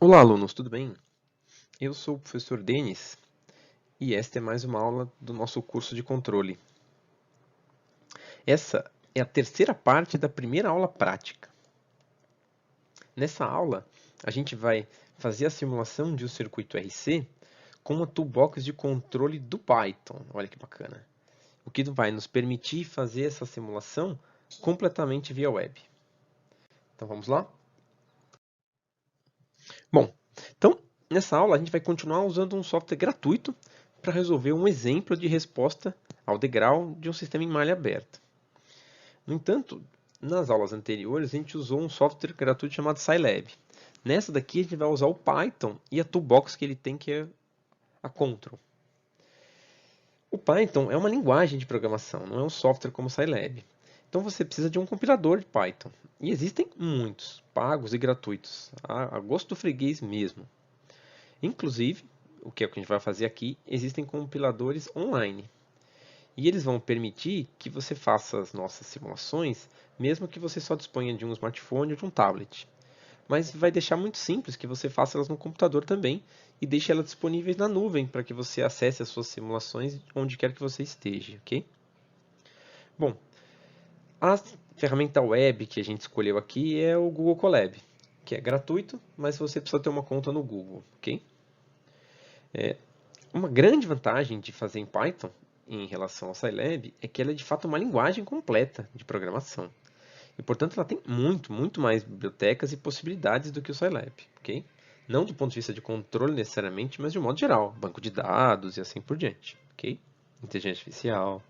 Olá, alunos, tudo bem? Eu sou o professor Denis e esta é mais uma aula do nosso curso de controle. Essa é a terceira parte da primeira aula prática. Nessa aula, a gente vai fazer a simulação de um circuito RC com uma toolbox de controle do Python. Olha que bacana! O que vai nos permitir fazer essa simulação completamente via web. Então vamos lá? Bom, então nessa aula a gente vai continuar usando um software gratuito para resolver um exemplo de resposta ao degrau de um sistema em malha aberta. No entanto, nas aulas anteriores a gente usou um software gratuito chamado Scilab. Nessa daqui a gente vai usar o Python e a toolbox que ele tem, que é a Control. O Python é uma linguagem de programação, não é um software como o Scilab. Então você precisa de um compilador de Python. E existem muitos, pagos e gratuitos, a gosto do freguês mesmo. Inclusive, o que a gente vai fazer aqui, existem compiladores online. E eles vão permitir que você faça as nossas simulações, mesmo que você só disponha de um smartphone ou de um tablet. Mas vai deixar muito simples que você faça elas no computador também e deixe elas disponíveis na nuvem para que você acesse as suas simulações onde quer que você esteja, ok? Bom, a ferramenta web que a gente escolheu aqui é o Google Colab, que é gratuito, mas você precisa ter uma conta no Google, ok? Uma grande vantagem de fazer em Python em relação ao Scilab é que ela é de fato uma linguagem completa de programação. E, portanto, ela tem muito mais bibliotecas e possibilidades do que o Scilab, ok? Não do ponto de vista de controle necessariamente, mas de um modo geral, banco de dados e assim por diante, ok? Inteligência artificial.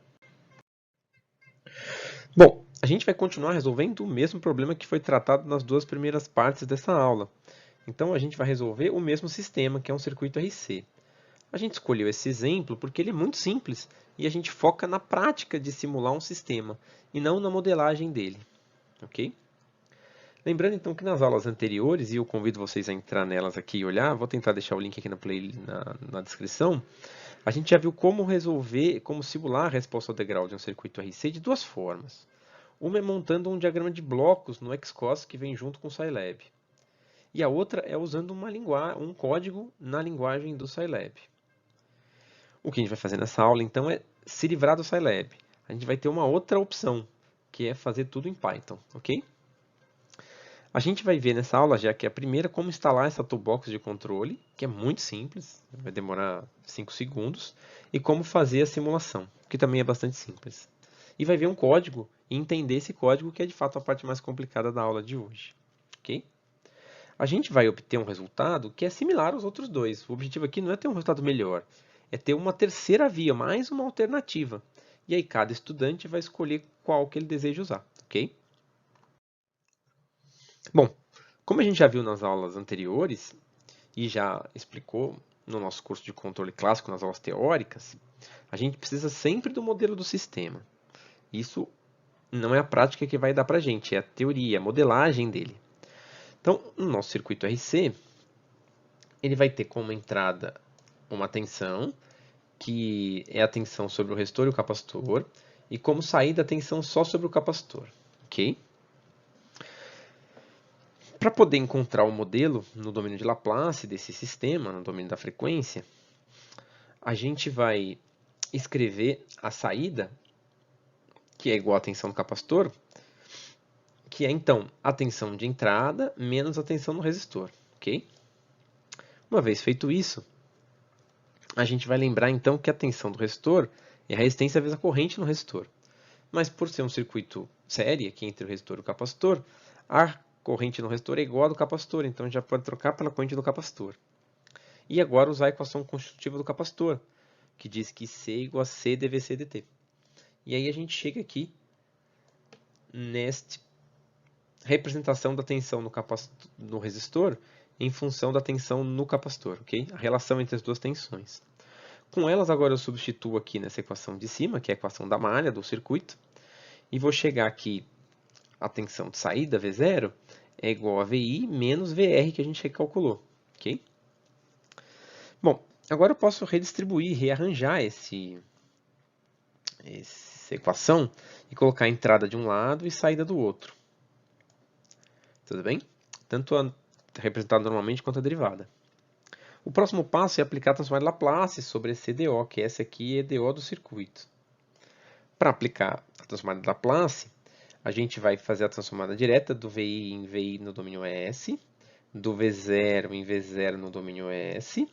Bom, a gente vai continuar resolvendo o mesmo problema que foi tratado nas duas primeiras partes dessa aula. Então, a gente vai resolver o mesmo sistema, que é um circuito RC. A gente escolheu esse exemplo porque ele é muito simples e a gente foca na prática de simular um sistema e não na modelagem dele, ok? Lembrando então que nas aulas anteriores, e eu convido vocês a entrar nelas aqui e olhar, vou tentar deixar o link aqui na descrição, a gente já viu como resolver, como simular a resposta ao degrau de um circuito RC de duas formas. Uma é montando um diagrama de blocos no Xcos que vem junto com o Scilab. E a outra é usando um código na linguagem do Scilab. O que a gente vai fazer nessa aula, então, é se livrar do Scilab. A gente vai ter uma outra opção, que é fazer tudo em Python, ok? A gente vai ver nessa aula, já que é a primeira, como instalar essa toolbox de controle, que é muito simples, vai demorar 5 segundos, e como fazer a simulação, que também é bastante simples. E vai ver um código e entender esse código, que é de fato a parte mais complicada da aula de hoje, ok? A gente vai obter um resultado que é similar aos outros dois. O objetivo aqui não é ter um resultado melhor, é ter uma terceira via, mais uma alternativa. E aí cada estudante vai escolher qual que ele deseja usar, ok? Bom, como a gente já viu nas aulas anteriores e já explicou no nosso curso de controle clássico, nas aulas teóricas, a gente precisa sempre do modelo do sistema. Isso não é a prática que vai dar para a gente, é a teoria, a modelagem dele. Então, no nosso circuito RC, ele vai ter como entrada uma tensão, que é a tensão sobre o resistor e o capacitor, e como saída a tensão só sobre o capacitor, ok? Para poder encontrar o modelo no domínio de Laplace desse sistema, no domínio da frequência, a gente vai escrever a saída, que é igual à tensão do capacitor, que é então a tensão de entrada menos a tensão no resistor, ok? Uma vez feito isso, a gente vai lembrar então que a tensão do resistor é a resistência vezes a corrente no resistor. Mas por ser um circuito série aqui entre o resistor e o capacitor, a corrente no resistor é igual a do capacitor, então a gente já pode trocar pela corrente do capacitor. E agora usar a equação constitutiva do capacitor, que diz que C igual a C dVc dt. E aí a gente chega aqui nesta representação da tensão no resistor em função da tensão no capacitor, ok? A relação entre as duas tensões. Com elas, agora eu substituo aqui nessa equação de cima, que é a equação da malha do circuito, e vou chegar aqui, a tensão de saída, V0, é igual a VI menos VR, que a gente recalculou, ok? Bom, agora eu posso redistribuir, rearranjar essa equação e colocar a entrada de um lado e saída do outro. Tudo bem? Tanto a representado normalmente quanto a derivada. O próximo passo é aplicar a transformada de Laplace sobre esse EDO, que essa aqui é EDO do circuito. Para aplicar a transformada de Laplace, a gente vai fazer a transformada direta do VI em VI no domínio S, do V0 em V0 no domínio S.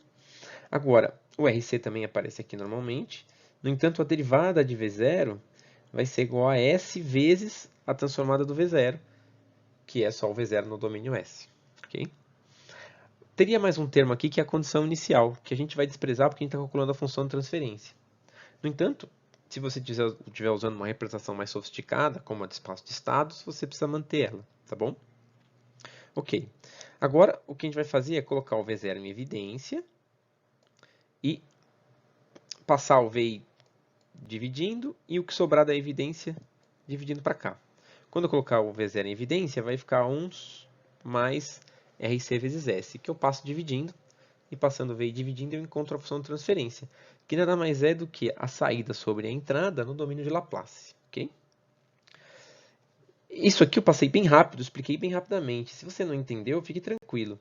Agora, o RC também aparece aqui normalmente. No entanto, a derivada de V0 vai ser igual a S vezes a transformada do V0, que é só o V0 no domínio S. Okay? Teria mais um termo aqui que é a condição inicial, que a gente vai desprezar porque a gente está calculando a função de transferência. No entanto, se você estiver usando uma representação mais sofisticada, como a de espaço de estados, você precisa manter ela, tá bom? Ok. Agora, o que a gente vai fazer é colocar o V0 em evidência e passar o VI dividindo e o que sobrar da evidência dividindo para cá. Quando eu colocar o V0 em evidência, vai ficar 1 mais RC vezes S, que eu passo dividindo, e passando o VI dividindo eu encontro a função de transferência, que nada mais é do que a saída sobre a entrada no domínio de Laplace. Okay? Isso aqui eu passei bem rápido, expliquei bem rapidamente. Se você não entendeu, fique tranquilo.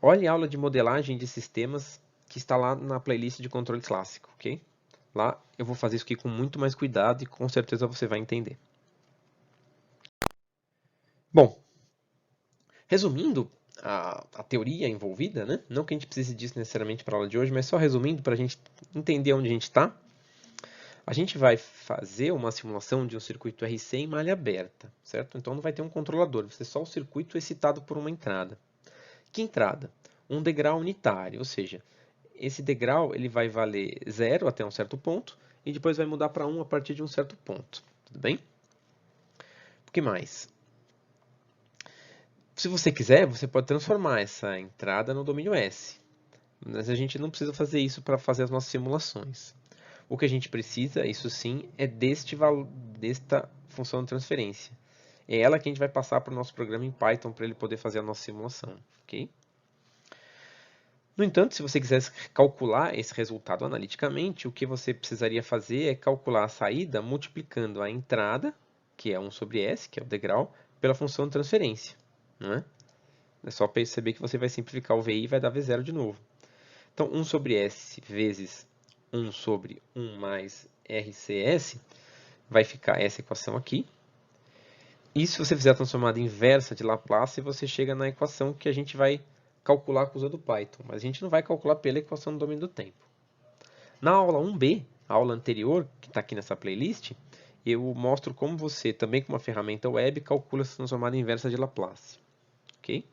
Olhe a aula de modelagem de sistemas que está lá na playlist de controle clássico. Okay? Lá eu vou fazer isso aqui com muito mais cuidado e com certeza você vai entender. Bom, resumindo a teoria envolvida, né? Não que a gente precise disso necessariamente para a aula de hoje, mas só resumindo para a gente entender onde a gente está. A gente vai fazer uma simulação de um circuito RC em malha aberta, certo? Então não vai ter um controlador, vai ser só o circuito excitado por uma entrada. Que entrada? Um degrau unitário, ou seja, esse degrau ele vai valer 0 até um certo ponto e depois vai mudar para 1 a partir de um certo ponto. Tudo bem? O que mais? Se você quiser, você pode transformar essa entrada no domínio S. Mas a gente não precisa fazer isso para fazer as nossas simulações. O que a gente precisa, isso sim, é desta função de transferência. É ela que a gente vai passar para o nosso programa em Python para ele poder fazer a nossa simulação. Okay? No entanto, se você quiser calcular esse resultado analiticamente, o que você precisaria fazer é calcular a saída multiplicando a entrada, que é 1 sobre S, que é o degrau, pela função de transferência. Não é? É só perceber que você vai simplificar o VI e vai dar V0 de novo. Então, 1 sobre S vezes 1 sobre 1 mais RCS vai ficar essa equação aqui. E se você fizer a transformada inversa de Laplace, você chega na equação que a gente vai calcular usando Python. Mas a gente não vai calcular pela equação do domínio do tempo. Na aula 1b, a aula anterior, que está aqui nessa playlist, eu mostro como você, também com uma ferramenta web, calcula essa transformada inversa de Laplace. Ok?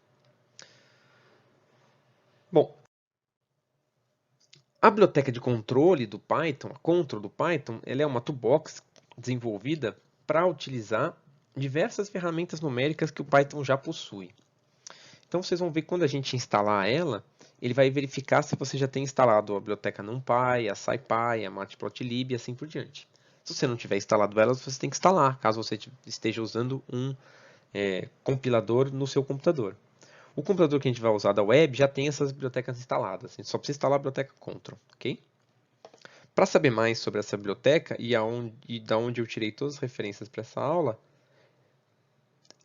Bom, a biblioteca de controle do Python, a control do Python, ela é uma toolbox desenvolvida para utilizar diversas ferramentas numéricas que o Python já possui. Então vocês vão ver que quando a gente instalar ela, ele vai verificar se você já tem instalado a biblioteca NumPy, a SciPy, a Matplotlib e assim por diante. Se você não tiver instalado elas, você tem que instalar, caso você esteja usando um compilador no seu computador. O computador que a gente vai usar da web já tem essas bibliotecas instaladas. A gente só precisa instalar a biblioteca control, ok? Para saber mais sobre essa biblioteca e da onde eu tirei todas as referências para essa aula,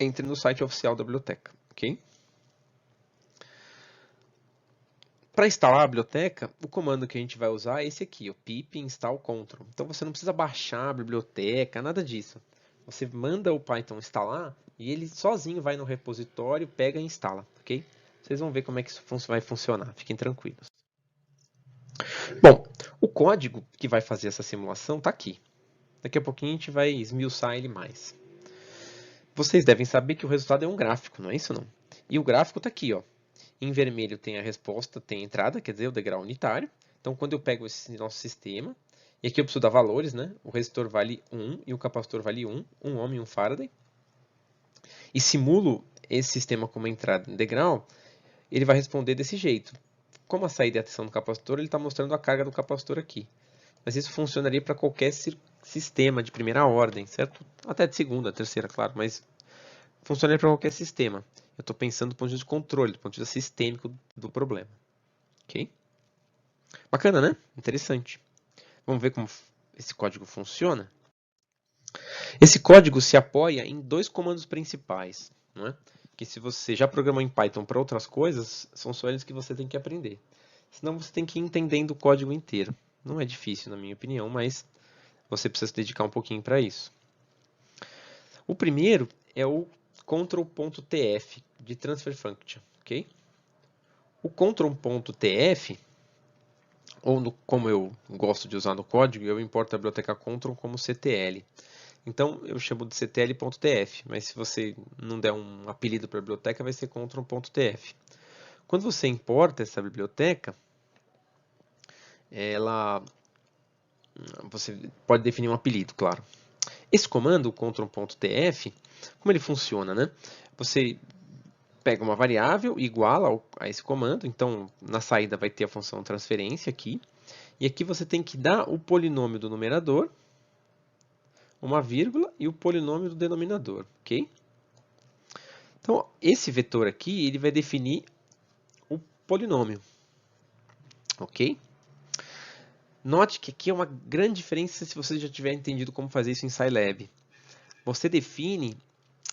entre no site oficial da biblioteca, ok? Para instalar a biblioteca, o comando que a gente vai usar é esse aqui, o pip install control. Então você não precisa baixar a biblioteca, nada disso. Você manda o Python instalar e ele sozinho vai no repositório, pega e instala, ok? Vocês vão ver como é que isso vai funcionar, fiquem tranquilos. Bom, o código que vai fazer essa simulação está aqui. Daqui a pouquinho a gente vai esmiuçar ele mais. Vocês devem saber que o resultado é um gráfico, não é isso não? E o gráfico está aqui, ó. Em vermelho tem a resposta, tem a entrada, quer dizer, o degrau unitário. Então, quando eu pego esse nosso sistema, e aqui eu preciso dar valores, né? O resistor vale 1 e o capacitor vale 1, 1 ohm e 1 farad. E simulo esse sistema como entrada em degrau, ele vai responder desse jeito. Como a saída é a tensão do capacitor, ele está mostrando a carga do capacitor aqui. Mas isso funcionaria para qualquer sistema de primeira ordem, certo? Até de segunda, terceira, claro, mas funcionaria para qualquer sistema. Eu estou pensando do ponto de vista de controle, do ponto de vista sistêmico do problema. Ok? Bacana, né? Interessante. Vamos ver como esse código funciona? Esse código se apoia em dois comandos principais. Não é? que se você já programou em Python para outras coisas, são só eles que você tem que aprender. Senão você tem que ir entendendo o código inteiro. Não é difícil, na minha opinião, mas você precisa se dedicar um pouquinho para isso. O primeiro é o control.tf de transfer function, ok? O control.tf, como eu gosto de usar no código, eu importo a biblioteca control como CTL. Então eu chamo de ctl.tf, mas se você não der um apelido para a biblioteca, vai ser control.tf. Quando você importa essa biblioteca, você pode definir um apelido, claro. Esse comando, o control.tf, como ele funciona, né? Você pega uma variável igual a esse comando, então na saída vai ter a função transferência aqui, e aqui você tem que dar o polinômio do numerador, uma vírgula e o polinômio do denominador, ok? Então esse vetor aqui, ele vai definir o polinômio, ok? Note que aqui é uma grande diferença se você já tiver entendido como fazer isso em Scilab. Você define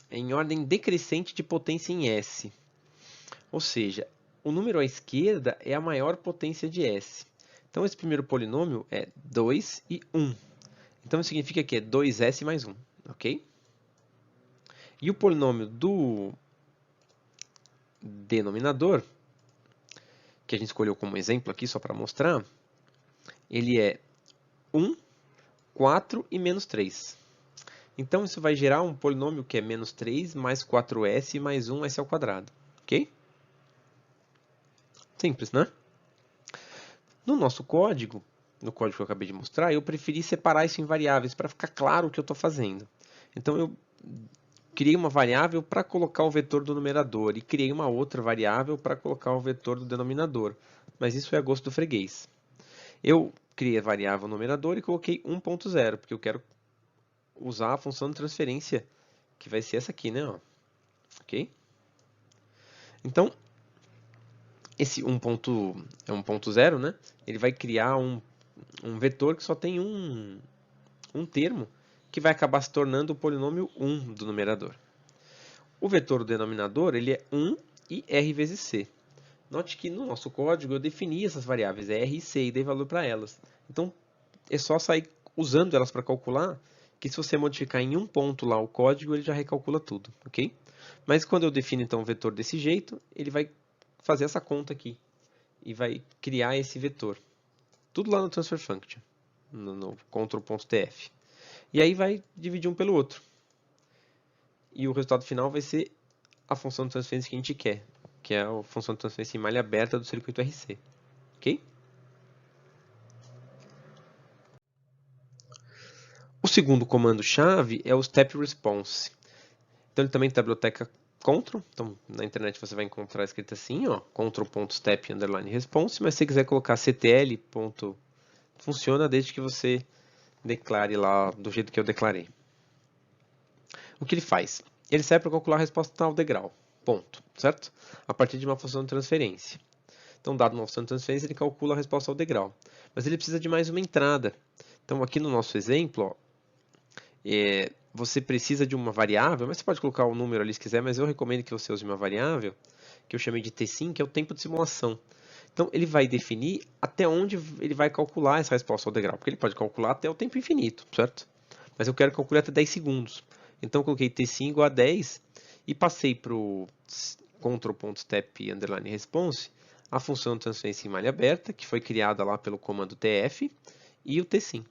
em ordem decrescente de potência em S. Ou seja, o número à esquerda é a maior potência de S. Então, esse primeiro polinômio é 2 e 1. Então, isso significa que é 2S mais 1. Ok? E o polinômio do denominador, que a gente escolheu como exemplo aqui só para mostrar, ele é 1, 4 e menos 3. Então, isso vai gerar um polinômio que é menos 3 mais 4S mais 1S ao quadrado. Ok? Simples, né? No nosso código, no código que eu acabei de mostrar, eu preferi separar isso em variáveis para ficar claro o que eu estou fazendo. Então, eu criei uma variável para colocar o vetor do numerador e criei uma outra variável para colocar o vetor do denominador. Mas isso é a gosto do freguês. Eu criei a variável numerador e coloquei 1.0, porque eu quero usar a função de transferência, que vai ser essa aqui, né? Ok? Então, esse 1.0, né? Ele vai criar um vetor que só tem um termo, que vai acabar se tornando o polinômio 1 do numerador. O vetor do denominador ele é 1 e r vezes c. Note que no nosso código eu defini essas variáveis, r e c, e dei valor para elas. Então, é só sair usando elas para calcular, que se você modificar em um ponto lá o código, ele já recalcula tudo, ok? Mas quando eu defino então o vetor desse jeito, ele vai fazer essa conta aqui e vai criar esse vetor. Tudo lá no transfer function, no control.tf. E aí vai dividir um pelo outro. E o resultado final vai ser a função de transferência que a gente quer, que é a função de transferência em malha aberta do circuito RC. Ok? O segundo comando-chave é o step response. Então ele também tem a biblioteca control. Então na internet você vai encontrar escrito assim, ó, control.step_response, mas se você quiser colocar ctl. Funciona desde que você declare lá do jeito que eu declarei. O que ele faz? Ele serve para calcular a resposta ao degrau. Ponto. Certo? A partir de uma função de transferência. Então, dado uma função de transferência, ele calcula a resposta ao degrau. Mas ele precisa de mais uma entrada. Então, aqui no nosso exemplo, ó, você precisa de uma variável, mas você pode colocar o número ali se quiser, mas eu recomendo que você use uma variável, que eu chamei de T5, que é o tempo de simulação. Então, ele vai definir até onde ele vai calcular essa resposta ao degrau, porque ele pode calcular até o tempo infinito, certo? Mas eu quero calcular até 10 segundos. Então, eu coloquei T5 igual a 10 e passei para o control.step_response a função de transferência em malha aberta, que foi criada lá pelo comando tf, e o T5.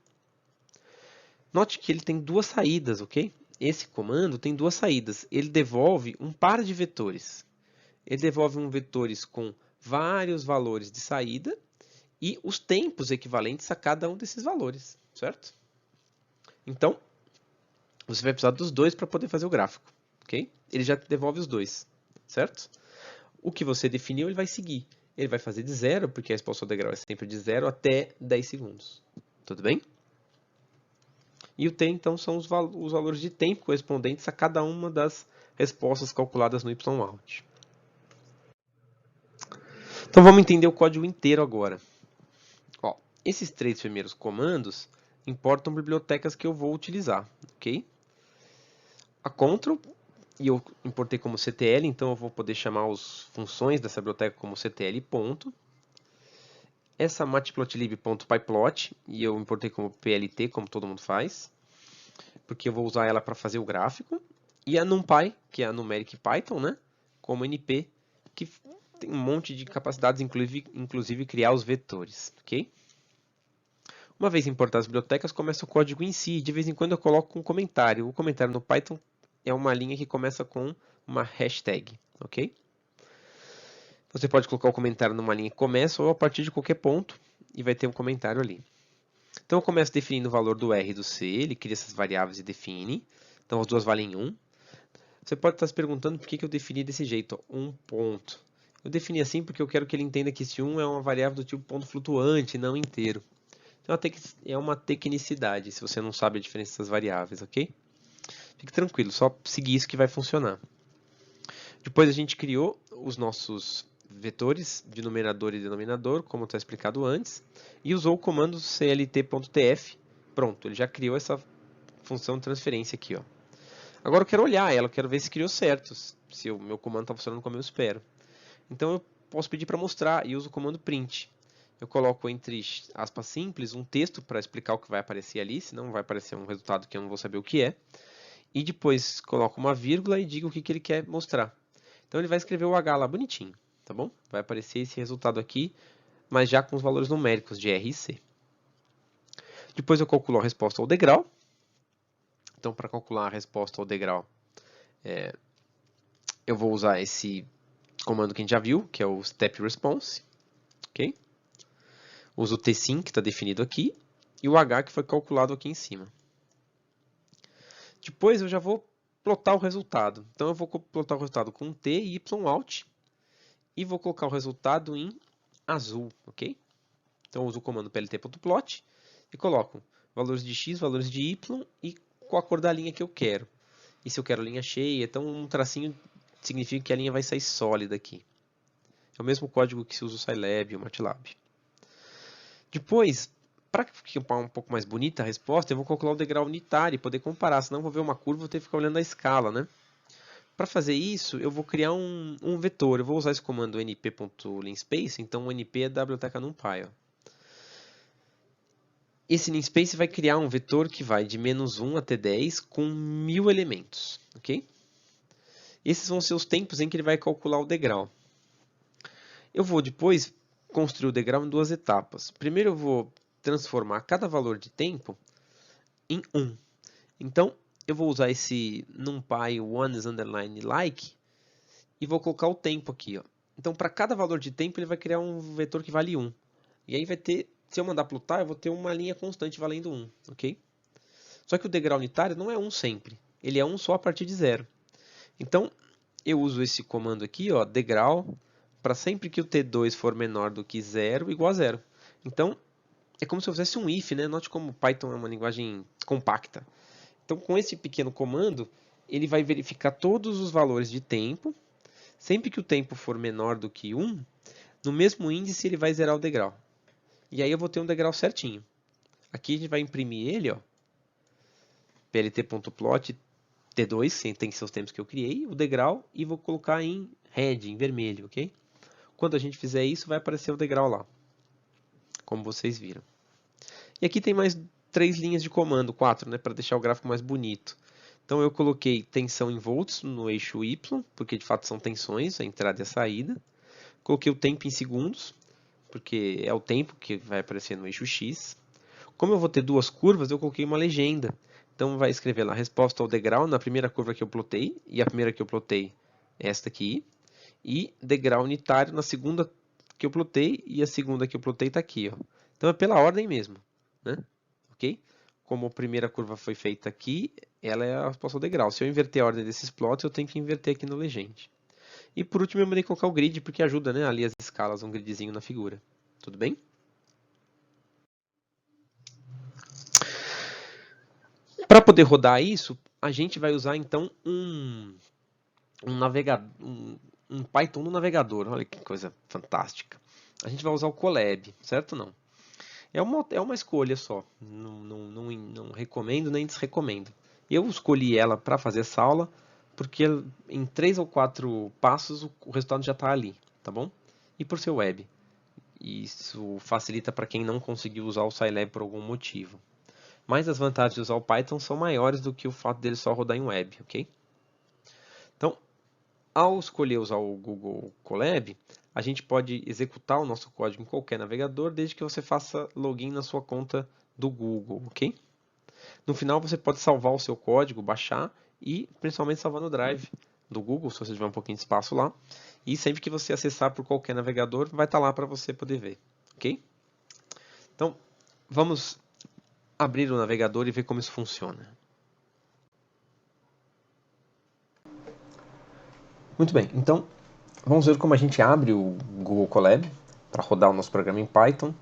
Note que ele tem duas saídas, ok? Esse comando tem duas saídas. Ele devolve um par de vetores. Ele devolve um vetores com vários valores de saída e os tempos equivalentes a cada um desses valores, certo? Então, você vai precisar dos dois para poder fazer o gráfico, ok? Ele já devolve os dois, certo? O que você definiu, ele vai seguir. Ele vai fazer de 0, porque a resposta ao degrau é sempre de 0 até 10 segundos. Tudo bem? E o t, então, são os valores de tempo correspondentes a cada uma das respostas calculadas no yout. Então, vamos entender o código inteiro agora. Ó, esses três primeiros comandos importam bibliotecas que eu vou utilizar, ok? A control e eu importei como CTL, então eu vou poder chamar as funções dessa biblioteca como CTL ponto. Essa matplotlib.pyplot, e eu importei como PLT, como todo mundo faz, porque eu vou usar ela para fazer o gráfico. E a NumPy, que é a Numeric Python, né, como NP, que tem um monte de capacidades, inclusive criar os vetores, ok? Uma vez importadas as bibliotecas, começa o código em si. De vez em quando eu coloco um comentário. O comentário no Python é uma linha que começa com uma hashtag, ok? Você pode colocar o comentário numa linha que começa ou a partir de qualquer ponto e vai ter um comentário ali. Então eu começo definindo o valor do R e do C, ele cria essas variáveis e define. Então as duas valem 1. Você pode estar se perguntando por que eu defini desse jeito, ó, 1 ponto. Eu defini assim porque eu quero que ele entenda que esse 1 é uma variável do tipo ponto flutuante, não inteiro. Então é uma tecnicidade, se você não sabe a diferença dessas variáveis, ok? Fique tranquilo, só seguir isso que vai funcionar. Depois a gente criou os nossos vetores de numerador e denominador, como está explicado antes, e usou o comando clt.tf. Pronto, ele já criou essa função de transferência aqui, ó. Agora eu quero olhar ela, eu quero ver se criou certo, se o meu comando está funcionando como eu espero. Então eu posso pedir para mostrar e uso o comando print. Eu coloco entre aspas simples um texto para explicar o que vai aparecer ali, senão vai aparecer um resultado que eu não vou saber o que é. E depois coloco uma vírgula e digo o que ele quer mostrar. Então ele vai escrever o H lá bonitinho, tá bom? Vai aparecer esse resultado aqui, mas já com os valores numéricos de R e C. Depois eu calculo a resposta ao degrau. Então para calcular a resposta ao degrau, eu vou usar esse comando que a gente já viu, que é o step response, ok? Uso o tsim, que está definido aqui, e o h, que foi calculado aqui em cima. Depois eu já vou plotar o resultado. Então eu vou plotar o resultado com t e y alt, e vou colocar o resultado em azul, ok? Então eu uso o comando plt.plot e coloco valores de x, valores de y e com a cor da linha que eu quero. E se eu quero linha cheia, então um tracinho significa que a linha vai sair sólida aqui. É o mesmo código que se usa o Scilab e o MATLAB. Depois, para ficar um pouco mais bonita a resposta, eu vou calcular o degrau unitário e poder comparar, senão eu vou ver uma curva e vou ter que ficar olhando a escala, né? Para fazer isso, eu vou criar um vetor. Eu vou usar esse comando np.linspace, então o np é da biblioteca NumPy. Ó. Esse linspace vai criar um vetor que vai de -1 até 10 com 1000 elementos, ok? Esses vão ser os tempos em que ele vai calcular o degrau. Eu vou depois construir o degrau em duas etapas. Primeiro eu vou transformar cada valor de tempo em 1. Então, eu vou usar esse numpy ones underline like e vou colocar o tempo aqui. Ó. Então, para cada valor de tempo, ele vai criar um vetor que vale 1. E aí vai ter, se eu mandar plotar, eu vou ter uma linha constante valendo 1, ok? Só que o degrau unitário não é 1 sempre. Ele é 1 só a partir de 0. Então, eu uso esse comando aqui, ó, degrau, para sempre que o T2 for menor do que 0, igual a 0. Então, é como se eu fizesse um if, né? Note como Python é uma linguagem compacta. Então, com esse pequeno comando, ele vai verificar todos os valores de tempo. Sempre que o tempo for menor do que 1, no mesmo índice ele vai zerar o degrau. E aí eu vou ter um degrau certinho. Aqui a gente vai imprimir ele, ó, plt.plot T2, que tem seus tempos que eu criei, o degrau, e vou colocar em red, em vermelho, ok? Quando a gente fizer isso, vai aparecer o degrau lá, como vocês viram. E aqui tem mais 3 linhas de comando, 4, né, para deixar o gráfico mais bonito. Então eu coloquei tensão em volts no eixo Y, porque de fato são tensões, a entrada e a saída. Coloquei o tempo em segundos, porque é o tempo que vai aparecer no eixo X. Como eu vou ter duas curvas, eu coloquei uma legenda. Então vai escrever lá, resposta ao degrau na primeira curva que eu plotei, e a primeira que eu plotei é esta aqui. E degrau unitário na segunda que eu plotei, e a segunda que eu plotei está aqui. Ó. Então é pela ordem mesmo. Né? Ok? Como a primeira curva foi feita aqui, ela é a resposta ao degrau. Se eu inverter a ordem desses plots, eu tenho que inverter aqui no legend. E por último eu mandei colocar o grid, porque ajuda, né, ali as escalas, um gridzinho na figura. Tudo bem? Para poder rodar isso, a gente vai usar então um navegador, um Python no navegador. Olha que coisa fantástica. A gente vai usar o Colab, certo ou não? É uma escolha só. Não recomendo nem desrecomendo. Eu escolhi ela para fazer essa aula porque em 3 ou 4 passos o resultado já está ali, tá bom? E por ser web. Isso facilita para quem não conseguiu usar o Scilab por algum motivo. Mas as vantagens de usar o Python são maiores do que o fato dele só rodar em web, ok? Então, ao escolher usar o Google Colab, a gente pode executar o nosso código em qualquer navegador, desde que você faça login na sua conta do Google, ok? No final, você pode salvar o seu código, baixar e principalmente salvar no Drive do Google, se você tiver um pouquinho de espaço lá. E sempre que você acessar por qualquer navegador, vai estar lá para você poder ver, ok? Então, vamos abrir o navegador e ver como isso funciona. Muito bem, então vamos ver como a gente abre o Google Colab para rodar o nosso programa em Python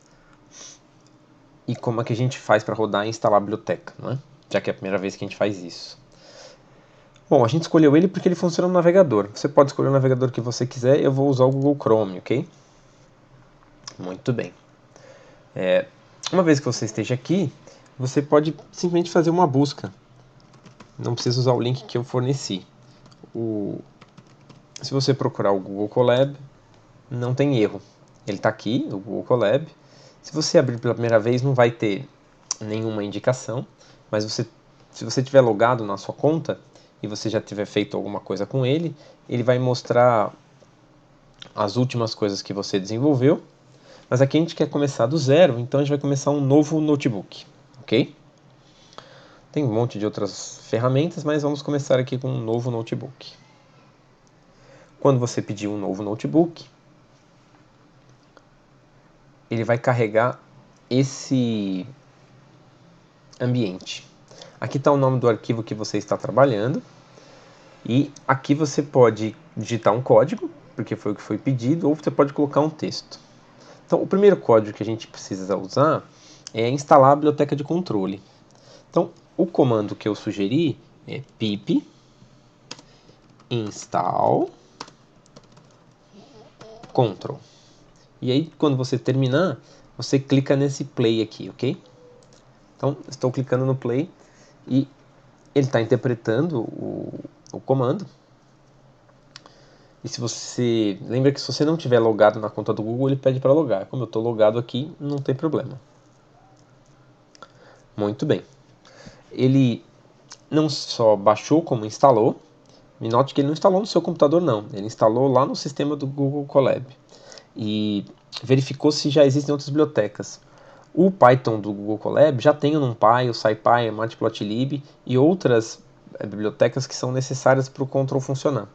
e como é que a gente faz para rodar e instalar a biblioteca, não é? Já que é a primeira vez que a gente faz isso. Bom, a gente escolheu ele porque ele funciona no navegador. Você pode escolher o navegador que você quiser, eu vou usar o Google Chrome, ok? Muito bem. Uma vez que você esteja aqui, você pode simplesmente fazer uma busca. Não precisa usar o link que eu forneci. Se você procurar o Google Colab, não tem erro. Ele está aqui, o Google Colab. Se você abrir pela primeira vez, não vai ter nenhuma indicação, mas se você tiver logado na sua conta e você já tiver feito alguma coisa com ele, ele vai mostrar as últimas coisas que você desenvolveu. Mas aqui a gente quer começar do zero, então a gente vai começar um novo notebook, ok? Tem um monte de outras ferramentas, mas vamos começar aqui com um novo notebook. Quando você pedir um novo notebook, ele vai carregar esse ambiente. Aqui está o nome do arquivo que você está trabalhando. E aqui você pode digitar um código, porque foi o que foi pedido, ou você pode colocar um texto. Então, o primeiro código que a gente precisa usar é instalar a biblioteca de controle. Então, o comando que eu sugeri é pip install control. E aí, quando você terminar, você clica nesse play aqui, ok? Então, estou clicando no play e ele está interpretando o comando. E se você lembra que se você não tiver logado na conta do Google, ele pede para logar. Como eu estou logado aqui, não tem problema. Muito bem. Ele não só baixou, como instalou. Me note que ele não instalou no seu computador, não. Ele instalou lá no sistema do Google Colab. E verificou se já existem outras bibliotecas. O Python do Google Colab já tem o NumPy, o SciPy, o Matplotlib e outras bibliotecas que são necessárias para o control funcionar.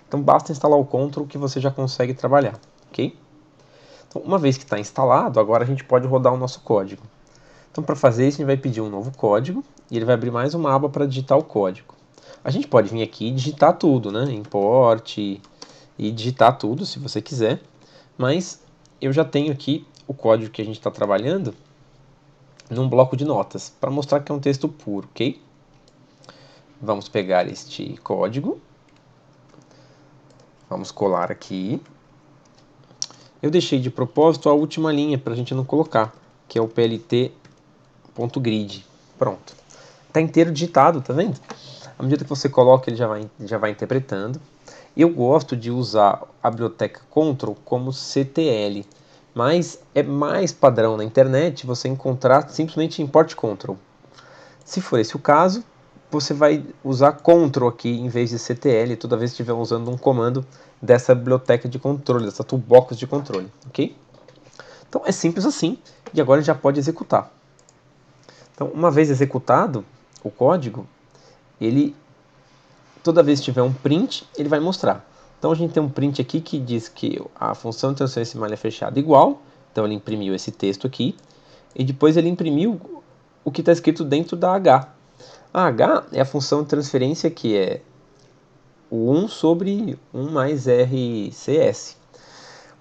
Então basta instalar o control que você já consegue trabalhar, ok? Então, uma vez que está instalado, agora a gente pode rodar o nosso código. Então, para fazer isso, a gente vai pedir um novo código e ele vai abrir mais uma aba para digitar o código. A gente pode vir aqui e digitar tudo, né? Import e digitar tudo, se você quiser. Mas eu já tenho aqui o código que a gente está trabalhando num bloco de notas, para mostrar que é um texto puro, ok? Vamos pegar este código. Vamos colar aqui. Eu deixei de propósito a última linha para a gente não colocar, que é o plt.grid. Pronto. Está inteiro digitado, tá vendo? À medida que você coloca, ele já vai interpretando. Eu gosto de usar a biblioteca control como CTL, mas é mais padrão na internet você encontrar simplesmente import control. Se for esse o caso, você vai usar control aqui em vez de CTL toda vez que estiver usando um comando dessa biblioteca de controle, dessa toolbox de controle, ok? Então é simples assim, e agora a gente já pode executar. Então, uma vez executado o código, ele, toda vez que tiver um print, ele vai mostrar. Então a gente tem um print aqui que diz que a função de transferência de malha fechada é igual, então ele imprimiu esse texto aqui, e depois ele imprimiu o que está escrito dentro da H. A H é a função de transferência que é o 1 sobre 1 mais RCS.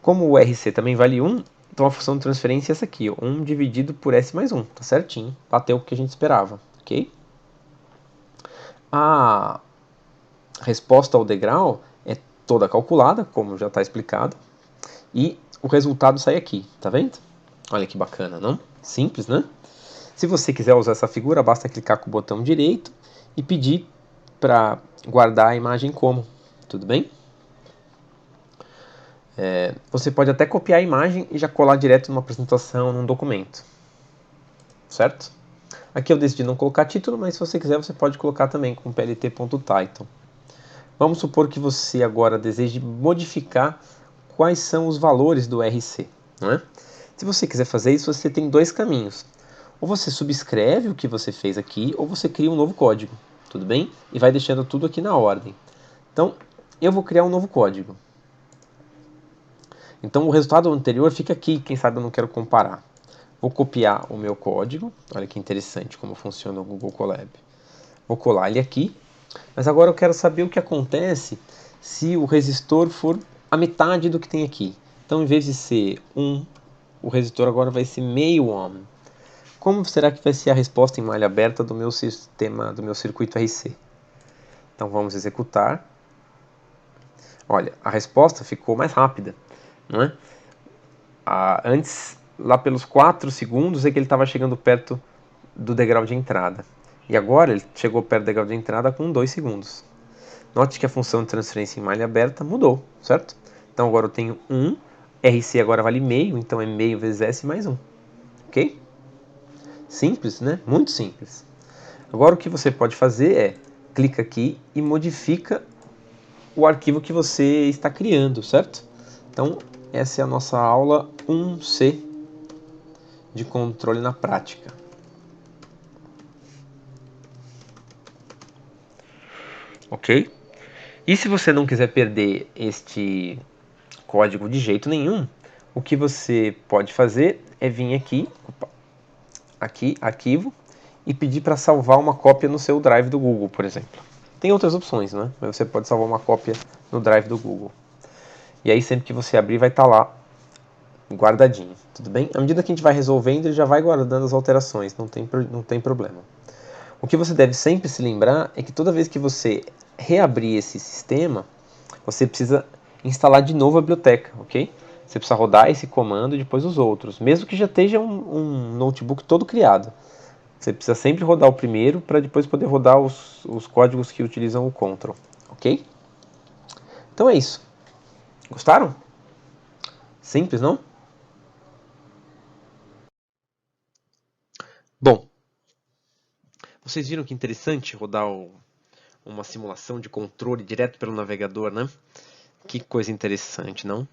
Como o RC também vale 1, então a função de transferência é essa aqui, 1 dividido por S mais 1, tá certinho, bateu o que a gente esperava, ok? A resposta ao degrau é toda calculada, como já está explicado, e o resultado sai aqui, tá vendo? Olha que bacana, não? Simples, né? Se você quiser usar essa figura, basta clicar com o botão direito e pedir para guardar a imagem como, tudo bem? Você pode até copiar a imagem e já colar direto numa apresentação, num documento, certo? Aqui eu decidi não colocar título, mas se você quiser você pode colocar também com plt.title. Vamos supor que você agora deseje modificar quais são os valores do RC, não é? Se você quiser fazer isso, você tem dois caminhos. Ou você subscreve o que você fez aqui, ou você cria um novo código, tudo bem? E vai deixando tudo aqui na ordem. Então, eu vou criar um novo código. Então, o resultado anterior fica aqui, quem sabe eu não quero comparar. Vou copiar o meu código, olha que interessante como funciona o Google Colab. Vou colar ele aqui, mas agora eu quero saber o que acontece se o resistor for a metade do que tem aqui. Então, em vez de ser 1, o resistor agora vai ser meio ohm. Como será que vai ser a resposta em malha aberta do meu sistema, do meu circuito RC? Então vamos executar. Olha, a resposta ficou mais rápida, não é? Antes, lá pelos 4 segundos, é que ele estava chegando perto do degrau de entrada. E agora ele chegou perto do degrau de entrada com 2 segundos. Note que a função de transferência em malha aberta mudou, certo? Então agora eu tenho 1, RC agora vale meio, então é meio vezes S mais 1. Ok? Simples, né? Muito simples. Agora o que você pode fazer é, clica aqui e modifica o arquivo que você está criando, certo? Então, essa é a nossa aula 1C de controle na prática. Ok? E se você não quiser perder este código de jeito nenhum, o que você pode fazer é vir aqui, arquivo, e pedir para salvar uma cópia no seu Drive do Google, por exemplo. Tem outras opções, né? Mas você pode salvar uma cópia no Drive do Google. E aí sempre que você abrir vai estar lá guardadinho, tudo bem? À medida que a gente vai resolvendo, ele já vai guardando as alterações, não tem problema. O que você deve sempre se lembrar é que toda vez que você reabrir esse sistema, você precisa instalar de novo a biblioteca, ok? Você precisa rodar esse comando e depois os outros, mesmo que já esteja um notebook todo criado. Você precisa sempre rodar o primeiro para depois poder rodar os códigos que utilizam o Ctrl, ok? Então é isso. Gostaram? Simples, não? Bom, vocês viram que interessante rodar uma simulação de controle direto pelo navegador, né? Que coisa interessante, não?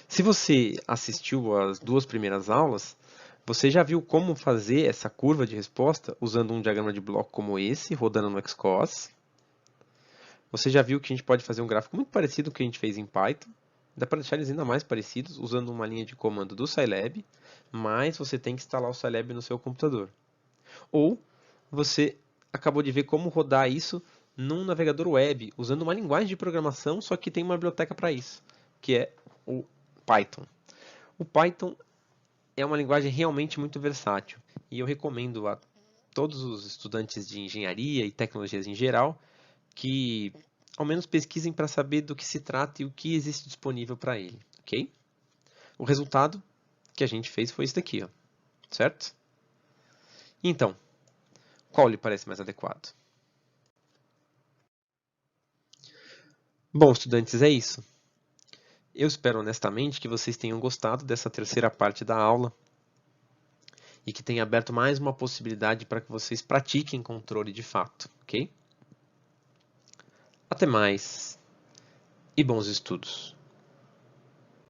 Se você assistiu às 2 primeiras aulas, você já viu como fazer essa curva de resposta usando um diagrama de bloco como esse, rodando no XCOS. Você já viu que a gente pode fazer um gráfico muito parecido com o que a gente fez em Python. Dá para deixar eles ainda mais parecidos usando uma linha de comando do Scilab, mas você tem que instalar o Scilab no seu computador. Ou você acabou de ver como rodar isso num navegador web, usando uma linguagem de programação, só que tem uma biblioteca para isso, que é o Python. O Python é uma linguagem realmente muito versátil, e eu recomendo a todos os estudantes de engenharia e tecnologias em geral que ao menos pesquisem para saber do que se trata e o que existe disponível para ele, ok? O resultado que a gente fez foi isso daqui, ó, certo? Então, qual lhe parece mais adequado? Bom, estudantes, é isso. Eu espero honestamente que vocês tenham gostado dessa terceira parte da aula e que tenha aberto mais uma possibilidade para que vocês pratiquem controle de fato, ok? Até mais e bons estudos!